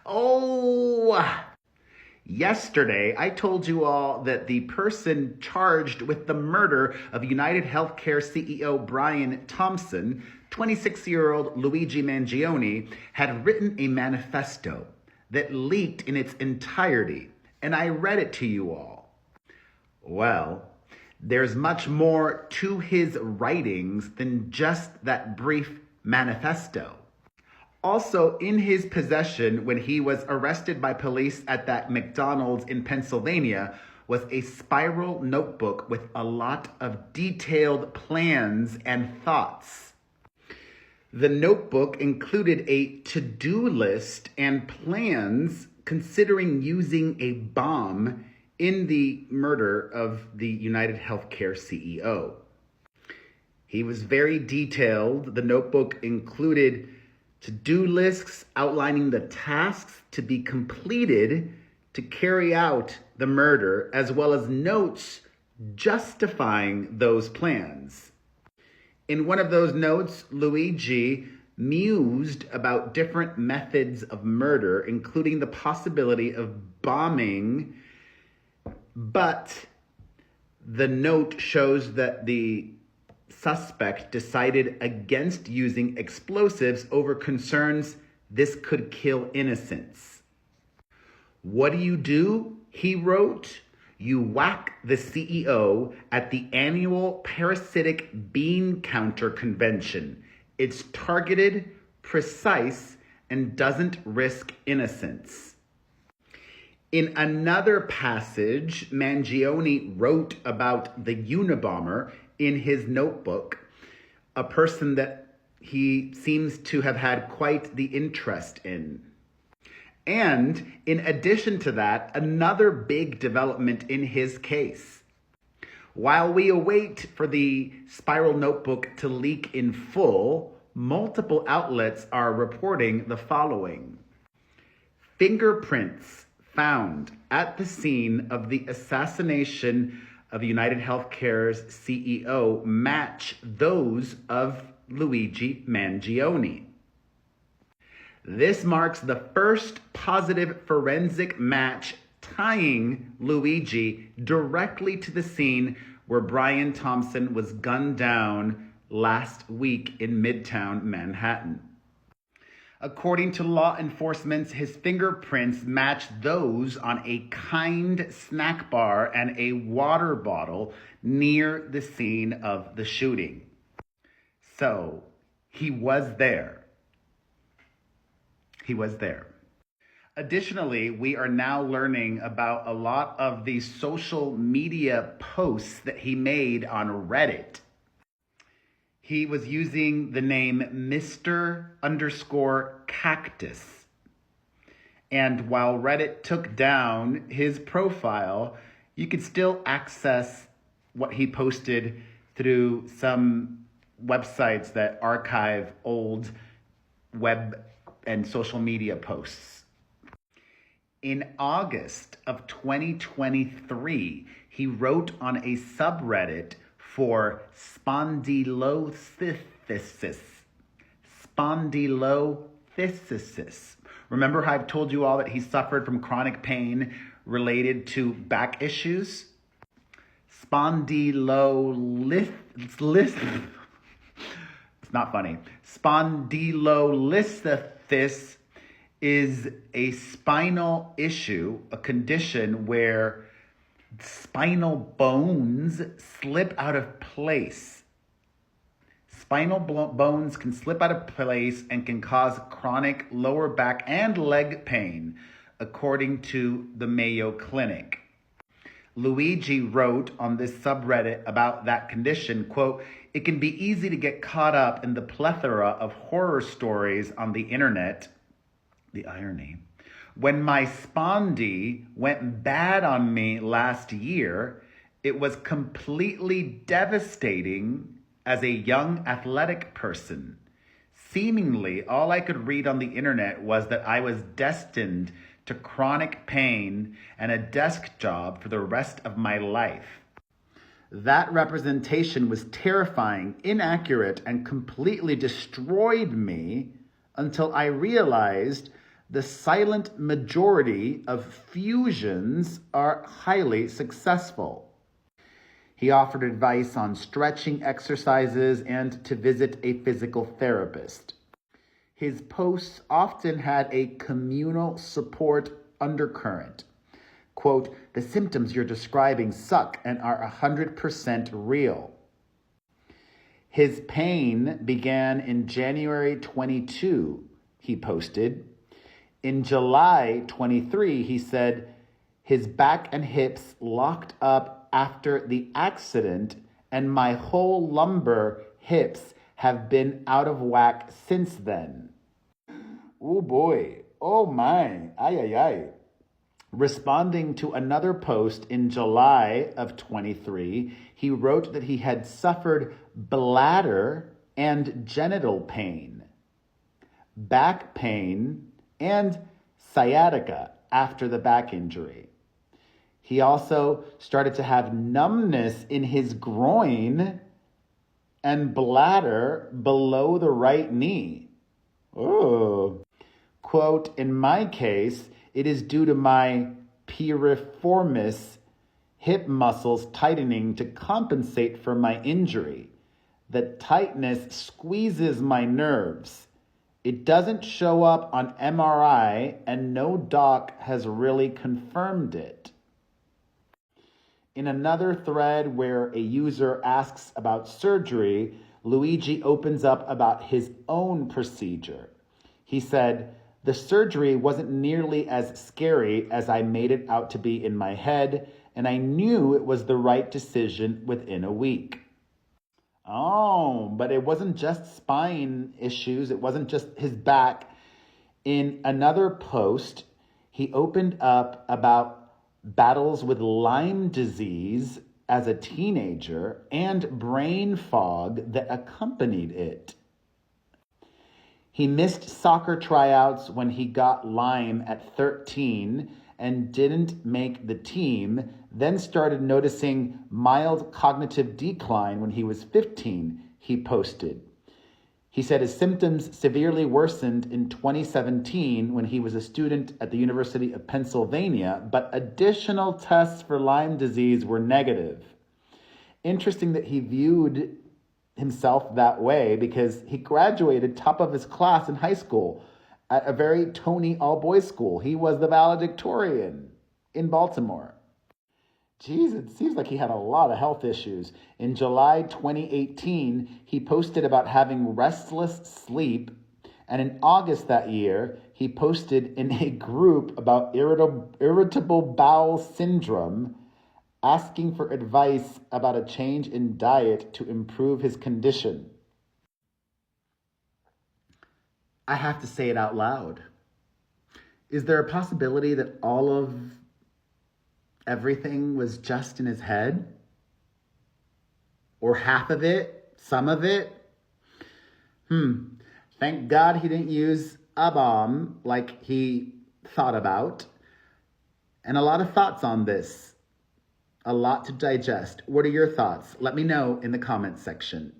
Oh, yesterday I told you all that the person charged with the murder of United Healthcare CEO Brian Thompson, 26-year-old Luigi Mangione, had written a manifesto that leaked in its entirety, and I read it to you all. Well, there's much more to his writings than just that brief manifesto. Also in his possession when he was arrested by police at that McDonald's in Pennsylvania was a spiral notebook with a lot of detailed plans and thoughts. The notebook included a to-do list and plans considering using a bomb in the murder of the United Healthcare CEO. He was very detailed. The notebook included to-do lists outlining the tasks to be completed to carry out the murder, as well as notes justifying those plans. In one of those notes, Luigi mused about different methods of murder, including the possibility of bombing, but the note shows that the suspect decided against using explosives over concerns this could kill innocents. What do? He wrote. You whack the CEO at the annual parasitic bean counter convention. It's targeted, precise, and doesn't risk innocence. In another passage, Mangione wrote about the Unabomber in his notebook, a person that he seems to have had quite the interest in. And in addition to that, another big development in his case. While we await for the spiral notebook to leak in full, multiple outlets are reporting the following. Fingerprints found at the scene of the assassination of United Healthcare's CEO match those of Luigi Mangione. This marks the first positive forensic match tying Luigi directly to the scene where Brian Thompson was gunned down last week in Midtown Manhattan. According to law enforcement, his fingerprints matched those on a Kind snack bar and a water bottle near the scene of the shooting. So, he was there. He was there. Additionally, we are now learning about a lot of the social media posts that he made on Reddit. He was using the name Mr_Cactus. And while Reddit took down his profile, you could still access what he posted through some websites that archive old web and social media posts. In August of 2023, he wrote on a subreddit for spondylolisthesis. Spondylolisthesis. Remember how I've told you all that he suffered from chronic pain related to back issues? Spondylolisthesis. It's not funny. Spondylolisthesis is a spinal issue, a condition where spinal bones slip out of place. Spinal bones can slip out of place and can cause chronic lower back and leg pain, according to the Mayo Clinic. Luigi wrote on this subreddit about that condition, quote, "It can be easy to get caught up in the plethora of horror stories on the internet." The irony. When my spondy went bad on me last year, it was completely devastating as a young athletic person. Seemingly, all I could read on the internet was that I was destined to chronic pain and a desk job for the rest of my life. That representation was terrifying, inaccurate, and completely destroyed me until I realized the silent majority of fusions are highly successful. He offered advice on stretching exercises and to visit a physical therapist. His posts often had a communal support undercurrent. Quote, "The symptoms you're describing suck and are 100% real." His pain began in January 22, he posted. In July 23, he said, his back and hips locked up after the accident and my whole lumbar hips have been out of whack since then. Oh boy, oh my, ay ay ay. Responding to another post in July of 23, he wrote that he had suffered bladder and genital pain, back pain, and sciatica after the back injury. He also started to have numbness in his groin and bladder below the right knee. Oh. Quote, "In my case, it is due to my piriformis hip muscles tightening to compensate for my injury. The tightness squeezes my nerves. It doesn't show up on MRI and no doc has really confirmed it." In another thread where a user asks about surgery, Luigi opens up about his own procedure. He said, "The surgery wasn't nearly as scary as I made it out to be in my head, and I knew it was the right decision within a week." Oh, but it wasn't just spine issues. It wasn't just his back. In another post, he opened up about battles with Lyme disease as a teenager and brain fog that accompanied it. He missed soccer tryouts when he got Lyme at 13 and didn't make the team, then started noticing mild cognitive decline when he was 15, he posted. He said his symptoms severely worsened in 2017 when he was a student at the University of Pennsylvania, but additional tests for Lyme disease were negative. Interesting that he viewed himself that way because he graduated top of his class in high school at a very Tony all-boys school. He was the valedictorian in Baltimore. Geez, it seems like he had a lot of health issues. In July 2018, he posted about having restless sleep. And in August that year, he posted in a group about irritable bowel syndrome, asking for advice about a change in diet to improve his condition. I have to say it out loud. Is there a possibility that all of everything was just in his head? Or half of it? Some of it? Thank God he didn't use a bomb like he thought about. And a lot of thoughts on this. A lot to digest. What are your thoughts? Let me know in the comments section.